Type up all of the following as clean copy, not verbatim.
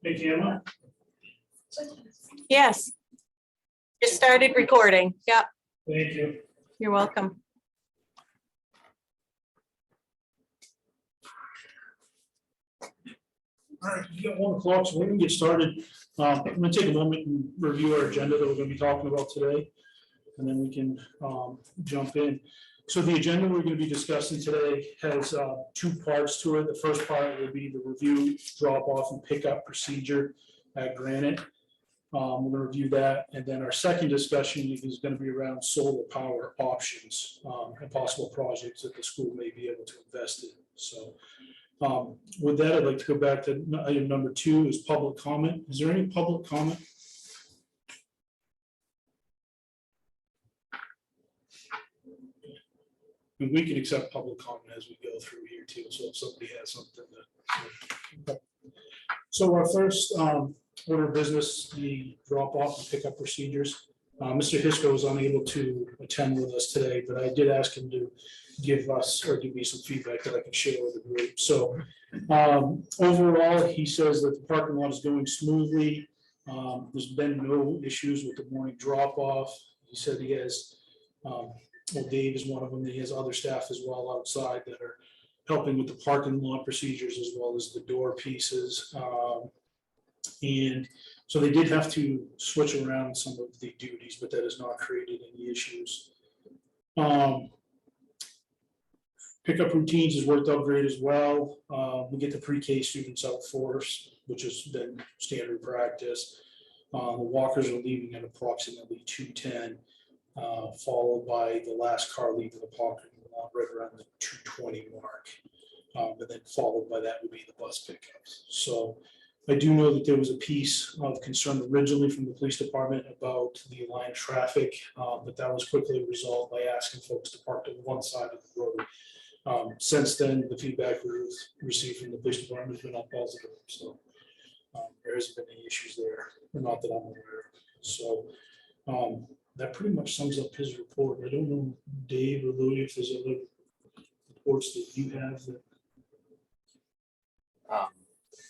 Hey, camera. Yes. Just started recording. Yep, Thank you. you're welcome. All right, you got 1 o'clock, so we're gonna get started. I'm gonna take a moment and review our agenda that we're gonna be talking about today, and then we can jump in. So the agenda we're gonna be discussing today has 2 parts to it. The first part will be the review, drop off and pickup procedure at Granite. We're gonna review that, and then our second discussion is gonna be around solar power options and possible projects that the school may be able to invest in. So with that, I'd like to go back to item number 2 is public comment. Is there any public comment? And we can accept public comment as we go through here too, so if somebody has something to. So our first order of business, the drop off and pickup procedures. Mr. Hisco was unable to attend with us today, but I did ask him to give us or give me some feedback that I can share with the group. So overall, he says that the parking lot is going smoothly. There's been no issues with the morning drop off. He said he has, well, Dave is one of them. He has other staff as well outside that are helping with the parking lot procedures as well as the door pieces. And so they did have to switch around some of the duties, but that has not created any issues. Pickup routines has worked out great as well. We get the pre-K students out first, which has been standard practice. The walkers are leaving at approximately 2:10, followed by the last car leaving the parking lot right around the 2:20 mark. And then followed by that would be the bus pickups. So I do know that there was a piece of concern originally from the police department about the line traffic, but that was quickly resolved by asking folks to park to one side of the road. Since then, the feedback we've received from the police department has been all positive. So there hasn't been any issues there, not that I'm aware of. So that pretty much sums up his report. I don't know, Dave or Louis, if there's other reports that you have that.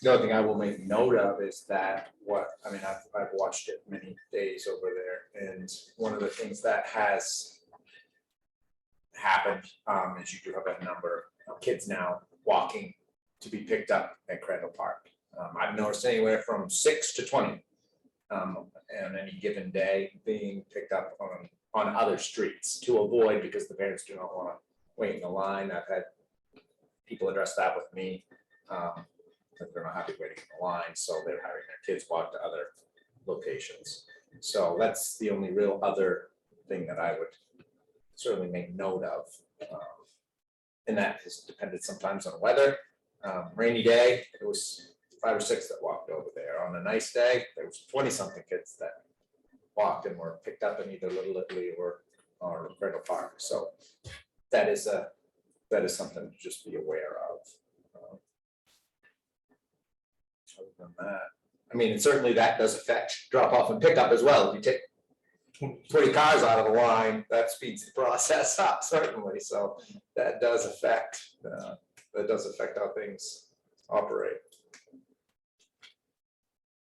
The only thing I will make note of is that I've watched it many days over there, and one of the things that has happened is you do have a number of kids now walking to be picked up at Crandall Park. I've noticed anywhere from 6 to 20 on any given day being picked up on other streets to avoid, because the parents do not want to wait in the line. I've had people address that with me. Because they're not happy waiting in the line, so they're having their kids walk to other locations. So that's the only real other thing that I would certainly make note of. And that has depended sometimes on weather. Rainy day, it was 5 or 6 that walked over there. On a nice day, there was 20-something kids that walked and were picked up in either Little Italy or Crandall Park. So that is something to just be aware of. Other than that, I mean, and certainly that does affect drop off and pickup as well. If you take 20 cars out of the line, that speeds the process up, certainly. So that does affect how things operate.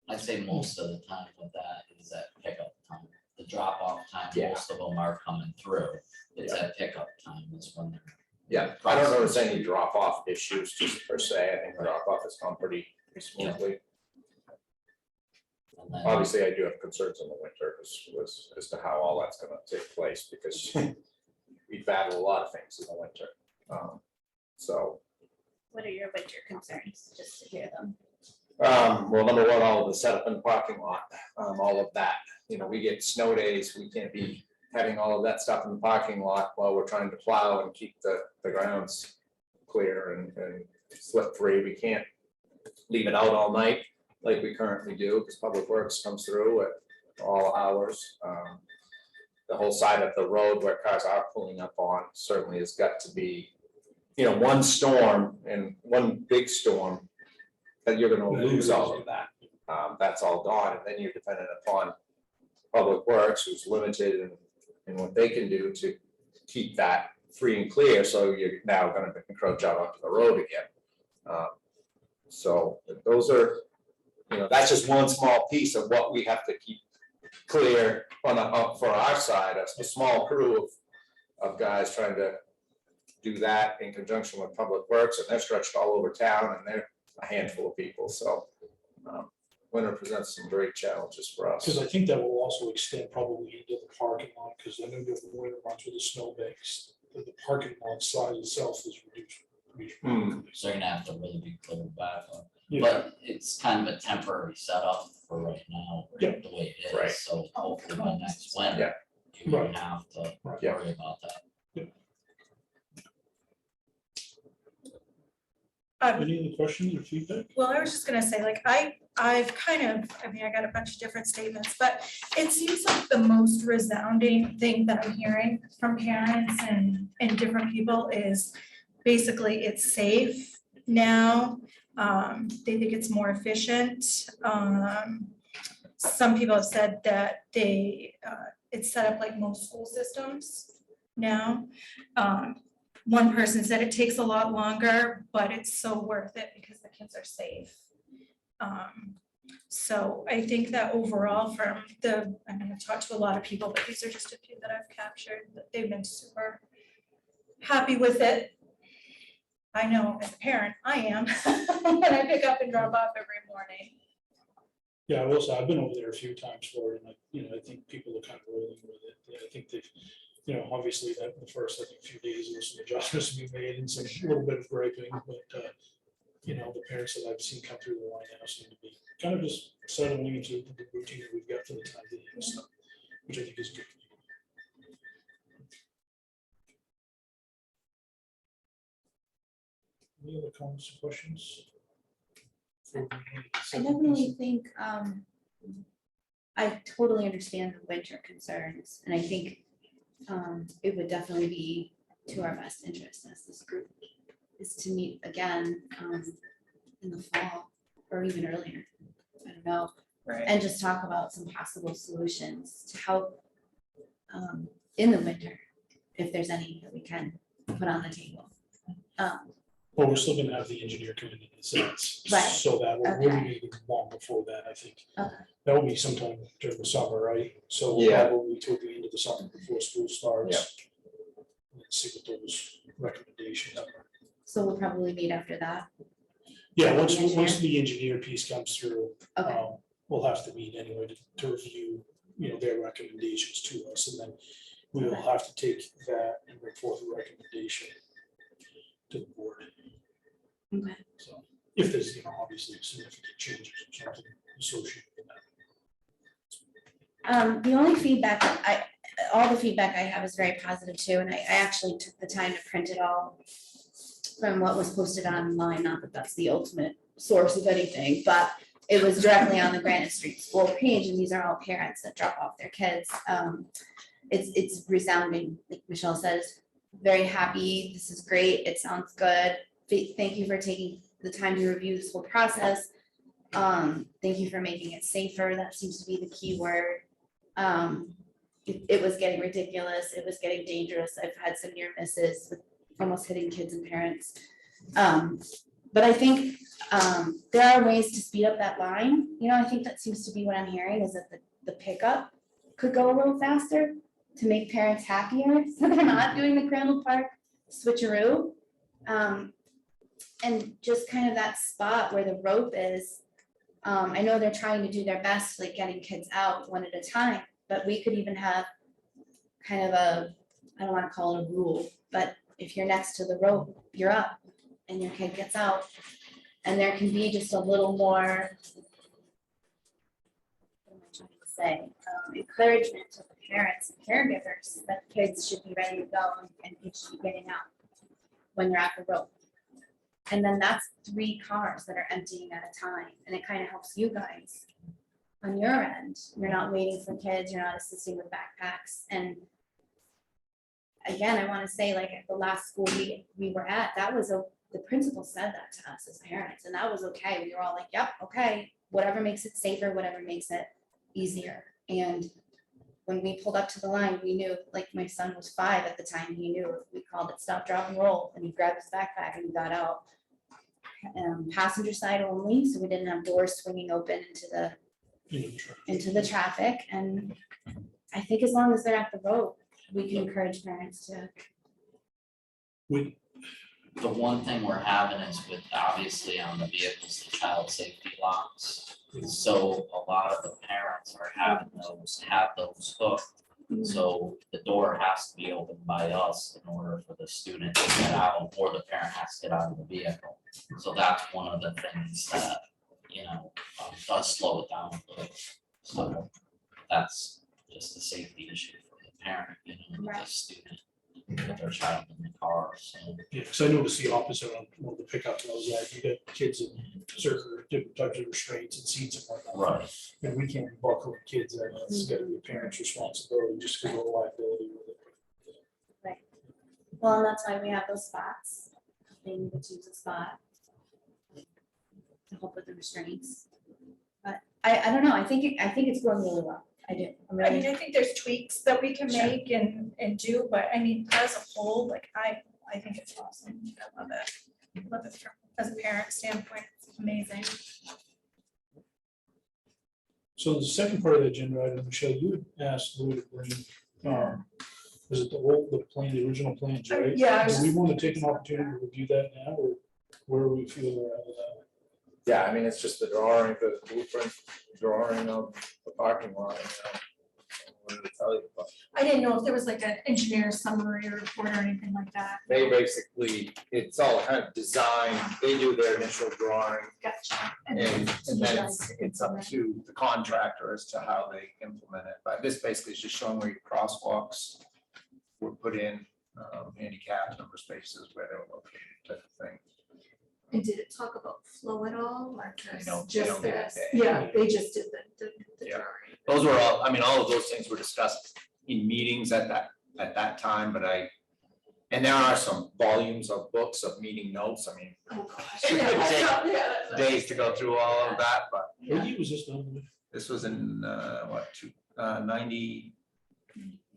I'd say most of the time with that is at pickup time. The drop off time, Yeah. most of them are coming through. It's at pickup time is when they're. Yeah, I don't notice any drop off issues just per se. I think drop off has gone pretty smoothly. And then, Obviously, I do have concerns in the winter as to how all that's going to take place, because we battle a lot of things in the winter. So. What are your winter concerns, just to hear them? Well, number one, all of the setup in the parking lot, all of that. You know, we get snow days, we can't be having all of that stuff in the parking lot while we're trying to plow and keep the grounds clear and slip free. We can't leave it out all night like we currently do, because Public Works comes through at all hours. The whole side of the road where cars are pulling up on certainly has got to be, you know, one storm and one big storm that you're going to lose all of that. That's all gone, and then you're dependent upon Public Works, who's limited in what they can do to keep that free and clear, so you're now gonna encroach out onto the road again. So those are, that's just one small piece of what we have to keep clear for our side, a small crew of guys trying to do that in conjunction with Public Works, and they're stretched all over town, and they're a handful of people, so winter presents some great challenges for us. Because I think that will also extend probably into the parking lot, because I know that the winter runs with the snowbanks, the parking lot size itself is reduced. So you're gonna have to really be clear back on. Yeah, But it's kind of a temporary setup for right now, Yeah. the way it Right. is, so hopefully by next winter, you Right. won't have to Right. worry about that. any other questions or feedback? Well, I was just gonna say, like, I've kind of, I mean, I got a bunch of different statements, but it seems like the most resounding thing that I'm hearing from parents and different people is basically it's safe now. They think it's more efficient. Some people have said that it's set up like most school systems now. One person said it takes a lot longer, but it's so worth it because the kids are safe. So I think that overall I mean, I've talked to a lot of people, but these are just a few that I've captured, that they've been super happy with it. I know as a parent, I am, when I pick up and drop off every morning. Yeah, I will say, I've been over there a few times for it, and I think people are kind of rolling with it. Yeah, I think they've, obviously that the first, few days, there's some adjustments to be made and some little bit of griping, but, the parents that I've seen come through the line now seem to be kind of just settling into the routine that we've got for the time being, so, which I think is good. Any other comments or questions? I definitely think, I totally understand the winter concerns, and I think it would definitely be to our best interest as this group is to meet again in the fall or even earlier. I don't know. Right. And just talk about some possible solutions to help in the winter, if there's any that we can put on the table. Well, we're still gonna have the engineer come in a sense. Right. So that we'll be Okay. meeting long before that, I think. Okay. That will be sometime during the summer, right? So Yeah. probably till the end of the summer before school starts. Let's see what those recommendations are. So we'll probably meet after that. Yeah, The once engineer? the engineer piece comes through, Okay, we'll have to meet anyway to review, their recommendations to us, and then we will Okay. have to take that and bring forth a recommendation to the board. okay. So if there's, obviously significant changes or something associated with that. The only feedback all the feedback I have is very positive too, and I actually took the time to print it all from what was posted online, not that that's the ultimate source of anything, but it was directly on the Granite Street School page, and these are all parents that drop off their kids. It's resounding, like Michelle says, very happy, this is great, it sounds good. Thank you for taking the time to review this whole process. Thank you for making it safer, that seems to be the key word. It was getting ridiculous, it was getting dangerous, I've had some near misses with almost hitting kids and parents. But I think there are ways to speed up that line, I think that seems to be what I'm hearing, is that the pickup could go a little faster to make parents happier, so they're not doing the Crandall Park switcheroo. And just kind of that spot where the rope is, I know they're trying to do their best, like getting kids out one at a time, but we could even have kind of I don't want to call it a rule, but if you're next to the rope, you're up and your kid gets out. And there can be just a little more, what am I trying to say, encouragement to the parents and caregivers that kids should be ready to go and kids should be getting out when they're at the rope. And then that's 3 cars that are emptying at a time, and it kind of helps you guys on your end. You're not waiting for kids, you're not assisting with backpacks. And again, I want to say, like, at the last school we were at, the principal said that to us as parents, and that was okay. We were all like, yep, okay, whatever makes it safer, whatever makes it easier. And when we pulled up to the line, we knew, like my son was 5 at the time, he knew, we called it stop, drop and roll, and he grabbed his backpack and he got out. Passenger side only, so we didn't have doors swinging open into the traffic, and I think as long as they're at the road, we can encourage parents to. We, The one thing we're having is with, obviously on the vehicles, the child safety locks. So a lot of the parents are having have those hooked. So the door has to be opened by us in order for the student to get out, or the parent has to get out of the vehicle. So that's one of the things that, does slow it down a little. So that's just a safety issue for the parent, with the Right. student, with their child in the car, so. yeah, because I noticed the opposite on one of the pickups, I was at, you got kids in certain different types of restraints and seats and whatnot. Right. And we can't be buckling kids, and it's gotta be a parent's responsibility, just because of the liability with it. Well, and that's why we have those spots. They need to choose a spot to help with the restraints. But I don't know, I think it's going really well. I do. I'm I mean, really, I think there's tweaks that we can Sure. make and do, but I mean, as a whole, like, I think it's awesome. I love it. Love it from, as a parent standpoint, it's amazing. So the second part of the agenda item, Michelle, you had asked Lou to bring, was it the plan, the original plans, right? Yeah, I was Do we just- want to take an opportunity to review that now, or where do we feel we're at with that? Yeah, I mean, it's just the drawing, the blueprint drawing of the parking lot. What did it tell you about? I didn't know if there was like an engineer summary report or anything like that. They basically, it's all kind of designed, they do their initial drawing, Gotcha. and then it's up to the contractor as to how they implement it. But this basically is just showing where your crosswalks were put in, handicap number spaces where they were located, type of thing. And did it talk about flow at all, or They don't just get this? that. Yeah, they just did the Yeah. drawing. Those were all, I mean, all of those things were discussed in meetings at that time, but and there are some volumes of books of meeting notes, I mean, Oh, gosh. Take Yeah. days to go through all of that, but What year was this done with? this was in, 90,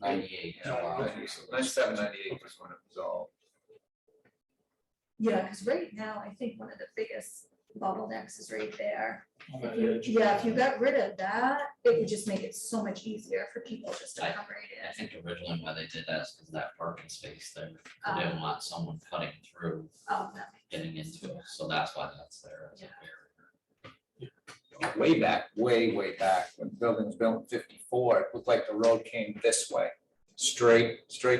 98. Yeah. 97, 98 was when it was all. Yeah, because right now, I think one of the biggest bottlenecks is right there. On that If you- edge? Yeah, if you got rid of that, it would just make it so much easier for people just to come right I in. think originally why they did that is because that parking space there, they didn't want someone cutting through, Oh, no. getting into it, so that's why that's there as a barrier. Way back, way back, when the building was built in 54, it looked like the road came this way, straight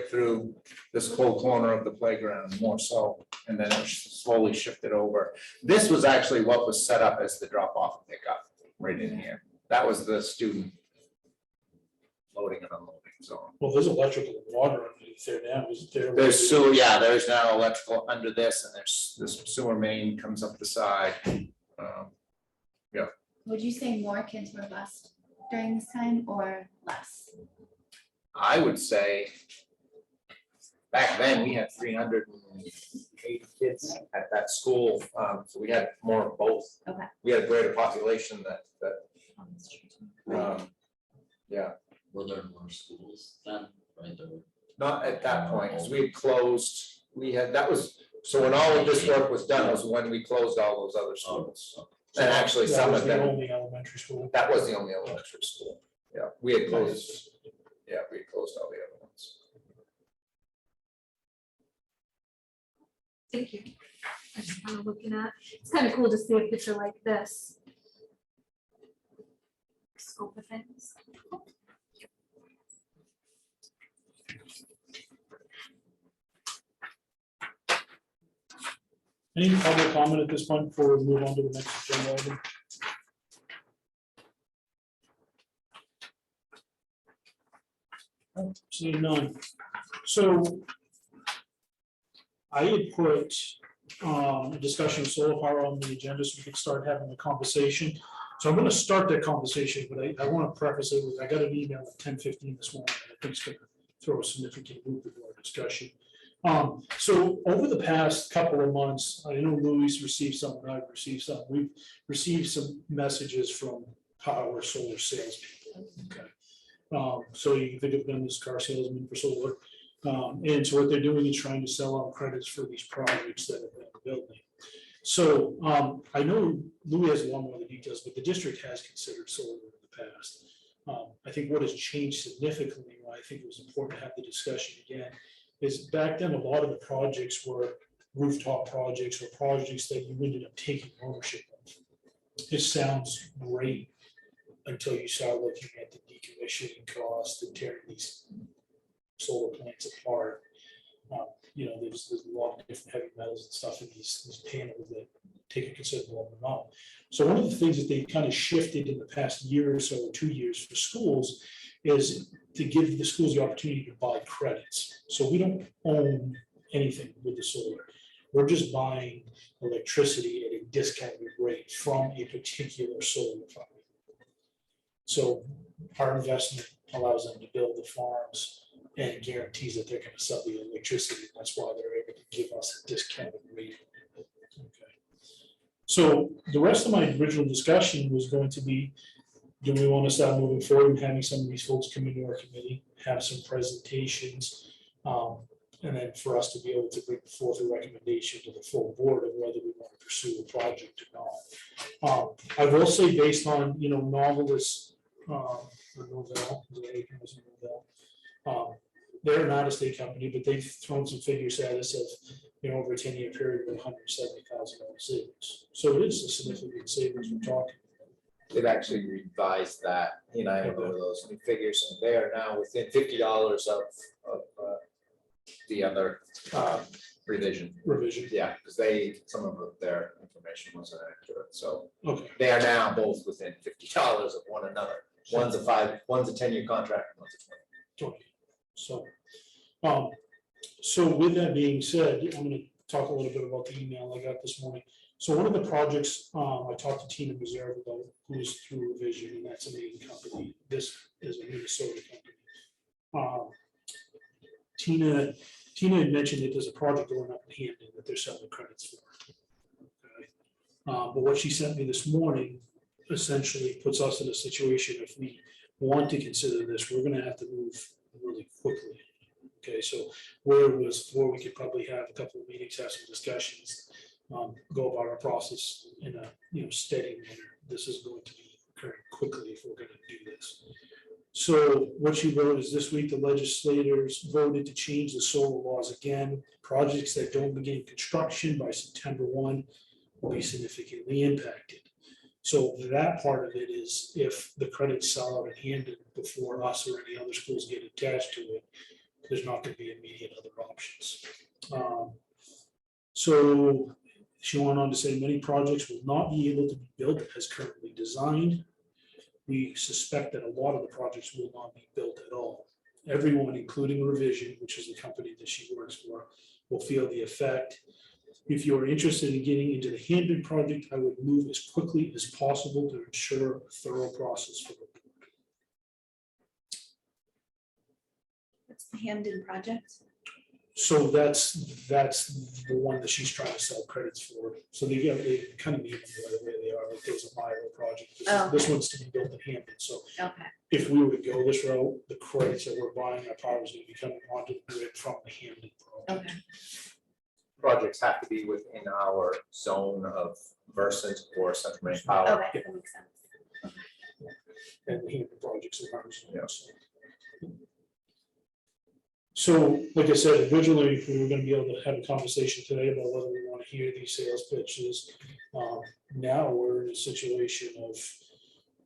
through this whole corner of the playground, more so, and then it slowly shifted over. This was actually what was set up as the drop off and pickup, right in here. That was the student loading and unloading zone. Well, there's electrical and water underneath there now, isn't there? There's sewer, yeah, there's now electrical under this, and there's this sewer main comes up the side. would you say more kids were bused during this time or less? I would say back then, we had 380 kids at that school, so we had more of both. Okay. We had a greater population that, yeah, Were there more schools then, right, there were? not at that point, because we had closed, so when all of this work was done, was when we closed all those other schools. And actually, That some was of the them, only elementary school. that was the only elementary school, yeah, we had closed, all the other ones. Thank you. I'm just kind of looking at, it's kind of cool to see a picture like this. Scope of things. Any public comment at this point before we move on to the next agenda item? Seeing none. So I had put a discussion of solar power on the agenda so we could start having a conversation. So I'm gonna start that conversation, but I want to preface it with, I got an email at 10:15 this morning, that I think it's gonna throw a significant loop into our discussion. So over the past couple of months, I know Louis received some, and I've received some, we've received some messages from power solar salespeople, okay? So you can think of them as car salesmen for solar. And so what they're doing is trying to sell out credits for these projects that have been building. So I know Louis has a lot more of the details, but the district has considered solar in the past. I think what has changed significantly, why I think it was important to have the discussion again, is back then, a lot of the projects were rooftop projects or projects that you ended up taking ownership of. It sounds great until you start looking at the decommissioning costs and tearing these solar plants apart. You know, there's a lot of different heavy metals and stuff in these panels that take a considerable amount. So one of the things that they kind of shifted in the past year or so, 2 years for schools, is to give the schools the opportunity to buy credits. So we don't own anything with the solar. We're just buying electricity at a discounted rate from a particular solar farm. So our investment allows them to build the farms and guarantees that they're going to sell the electricity. That's why they're able to give us a discounted rate. Okay. So the rest of my original discussion was going to be, do we want to start moving forward and having some of these folks come into our committee, have some presentations, and then for us to be able to bring forth a recommendation to the full board of whether we want to pursue the project or not. I will say, based on, you know, Novelist, or Novell, they're not a state company, but they've thrown some figures at us of, you know, over a 10-year period of $170,000 savings. So it is a significant savings we're talking. They've actually revised that, you know, I don't know those new figures, and they are now within $50 of the other revision. Yeah, because some of their information wasn't accurate, so Okay. they are now both within $50 of one another. One's a 10-year contract, and one's a 20. So, so with that being said, I'm going to talk a little bit about the email I got this morning. So one of the projects I talked to Tina Reserve about, who's through Revision, and that's a main company. This is a Minnesota company. Tina had mentioned that there's a project going up in Hampton that they're selling credits for. Okay. But what she sent me this morning essentially puts us in a situation, if we want to consider this, we're going to have to move really quickly. Okay, so where it was before, we could probably have a couple of meetings, have some discussions, go about our process in a steady manner. This is going to be occurring quickly if we're going to do this. So what she wrote is, this week the legislators voted to change the solar laws again. Projects that don't begin construction by September 1 will be significantly impacted. So that part of it is, if the credits sell out in Hampton before us or any other schools get attached to it, there's not going to be immediate other options. So she went on to say many projects will not be able to be built as currently designed. We suspect that a lot of the projects will not be built at all. Everyone, including Revision, which is the company that she works for, will feel the effect. If you're interested in getting into the Hampton project, I would move as quickly as possible to ensure a thorough process for the board. What's the Hamden project? So that's the one that she's trying to sell credits for. So they kind of need them the way they are. Like, there's a Milo project. This one's to be built in Hampton. So Okay. if we were to go this route, the credits that we're buying are probably going to be coming onto the grid from the Hampton project. Okay. Projects have to be within our zone of Versant or Central Maine Power. Okay, that makes sense. And the Hampton projects are ours. Yeah. So, like I said, originally, we were gonna be able to have a conversation today about whether we want to hear these sales pitches. Now we're in a situation of,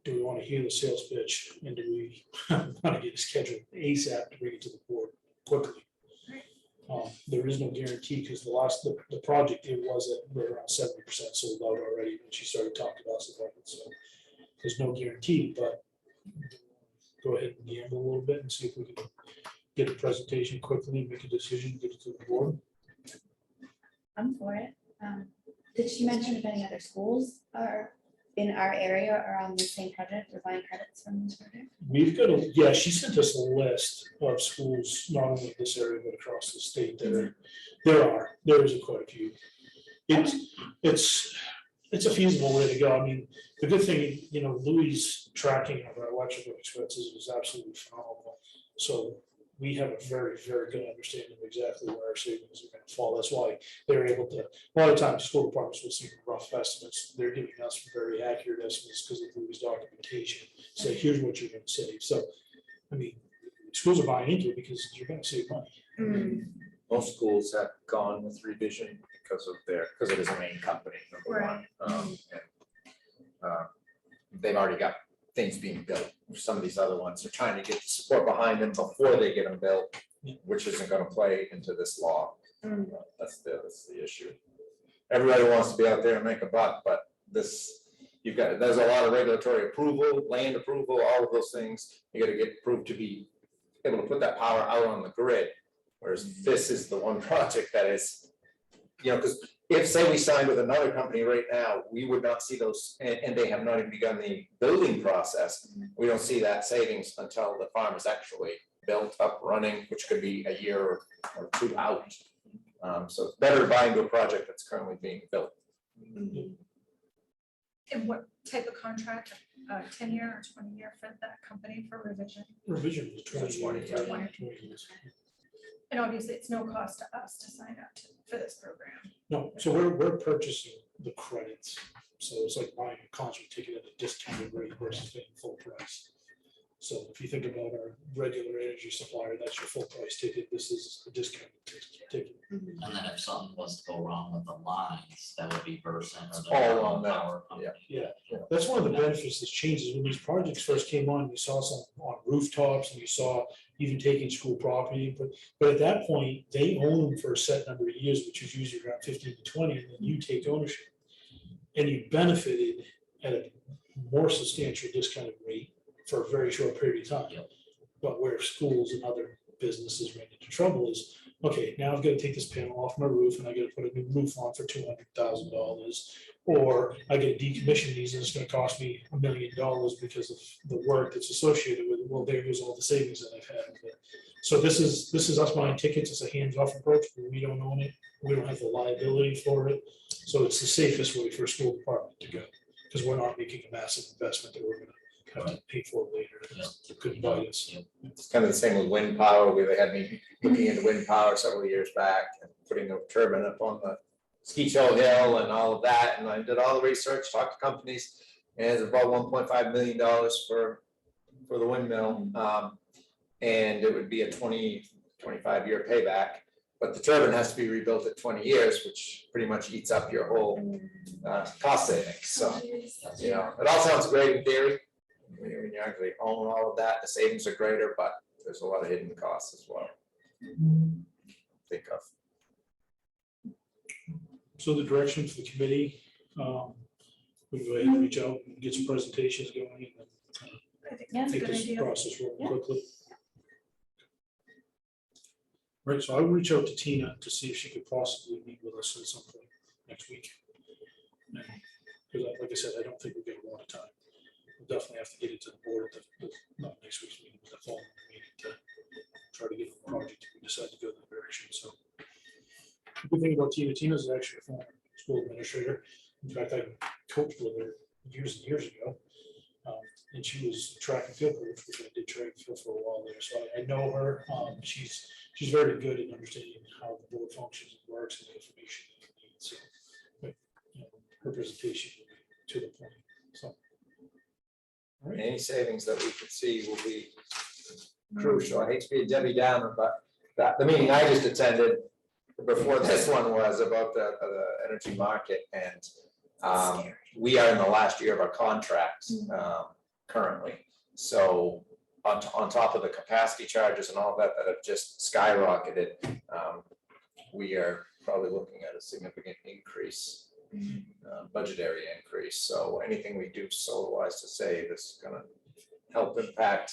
do we want to hear the sales pitch, and do we want to get it scheduled ASAP to bring it to the board quickly? There is no guarantee, because the project, it was at right around 70% sold out already when she started talking to us about it. So there's no guarantee, but go ahead and gamble a little bit and see if we can get a presentation quickly and make a decision, get it to the board. I'm for it. Did she mention if any other schools are in our area or on the same project or buying credits from this project? We've got she sent us a list of schools, not only in this area, but across the state. There is quite a few. It's it's a feasible way to go. I mean, the good thing, you know, Louis' tracking of our electrical expenses is absolutely phenomenal. So we have a very, very good understanding of exactly where our savings are gonna fall. That's why they're able to, a lot of times, school departments will see rough estimates. They're giving us very accurate estimates because of Louis' documentation. So here's what you're gonna save. So, I mean, schools are buying into it because you're gonna save money. Mm, Most schools have gone with revision because it is a main company, number one. They've already got things being built. Some of these other ones are trying to get the support behind them before they get them built, which isn't gonna play into this law. mm. That's the issue. Everybody wants to be out there and make a buck, but there's a lot of regulatory approval, land approval, all of those things. You gotta get approved to be able to put that power out on the grid. Whereas this is the one project that is, you know, because if, say, we signed with another company right now, we would not see those, and they have not even begun the building process. We don't see that savings until the farm is actually built, up, running, which could be a year or two out. So it's better to buy into a project that's currently being built. And what type of contract, 10-year or 20-year for that company for revision? Revision was 20 20, yeah. 20 years. And obviously, it's no cost to us to sign up for this program. No, so we're purchasing the credits. So it's like buying a concert ticket at a discounted rate versus paying full price. So if you think about our regular energy supplier, that's your full price ticket. This is a discounted ticket. And then if something was to go wrong with the lines, that would be Versant or the All Maryland on that, Power Company. Yeah, that's one of the benefits that's changed is when these projects first came on, you saw some on rooftops and you saw even taking school property. But at that point, they own them for a set number of years, which is usually around 15 to 20, and then you take ownership. And you benefited at a more substantial discounted rate for a very short period of time. Yep. But where schools and other businesses run into trouble is, okay, now I've got to take this panel off my roof and I got to put a new roof on for $200,000. Or I get to decommission these and it's going to cost me $1 million because of the work that's associated with it. Well, there goes all the savings that I've had. So this is us buying tickets. It's a hands-off approach. We don't own it. We don't have the liability for it. So it's the safest way for a school department to go because we're not making a massive investment that we're going to have to pay for later. It could bite us. Yep. It's kind of the same with wind power. They had me looking into wind power several years back and putting a turbine up on the Ski Hill and all of that. And I did all the research, talked to companies, and it's about $1.5 million for the windmill. And it would be a 25-year payback. But the turbine has to be rebuilt at 20 years, which pretty much eats up your whole cost savings. So, you know, it all sounds great in theory. When you actually own all of that, the savings are greater, but there's a lot of hidden costs as well. Think of. So the direction for the committee, we go ahead and reach out and get some presentations going and I think Yeah. that's a take good this idea. process rolling Yeah. quickly. Right, so I'll reach out to Tina to see if she could possibly meet with us at some point next week. Because like I said, I don't think we'll get a lot of time. We'll definitely have to get it to the board at not next week's meeting, but the following meeting to try to get the project if we decide to go that direction, so. The good thing about Tina's actually a former school administrator. In fact, I coached with her years and years ago. And she was a track and field coach, which I did track and field for a while there, so I know her. She's very good at understanding how the board functions and works and the information that you need, so. But, you know, her presentation will be to the point, so. All right. Any savings that we could see will be crucial. I hate to be a Debbie Downer, but the meeting I just attended before this one was about the energy market, and we are in the last year of our contract currently. So on top of the capacity charges and all that have just skyrocketed, we are probably looking at a significant increase, budgetary increase. So anything we do solar-wise to save is going to help impact.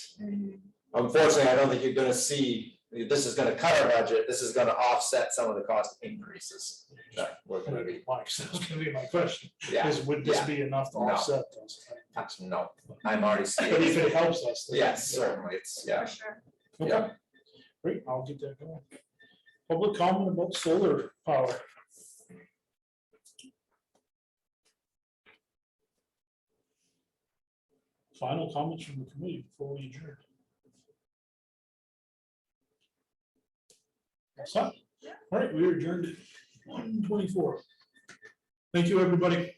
Unfortunately, I don't think you're going to see. This is going to cut our budget. This is going to offset some of the cost increases that we're going to be. Mike, so that's gonna be my question, Yeah, is would this yeah. be enough to No. offset those? No, I'm already But if seeing. it helps us. then- Yes, certainly. It's, yeah. For sure. Okay, Yeah. great, I'll get that going. Public comment about solar power. final comments from the committee before we adjourn? All right, we are adjourned at 1:24. Thank you, everybody.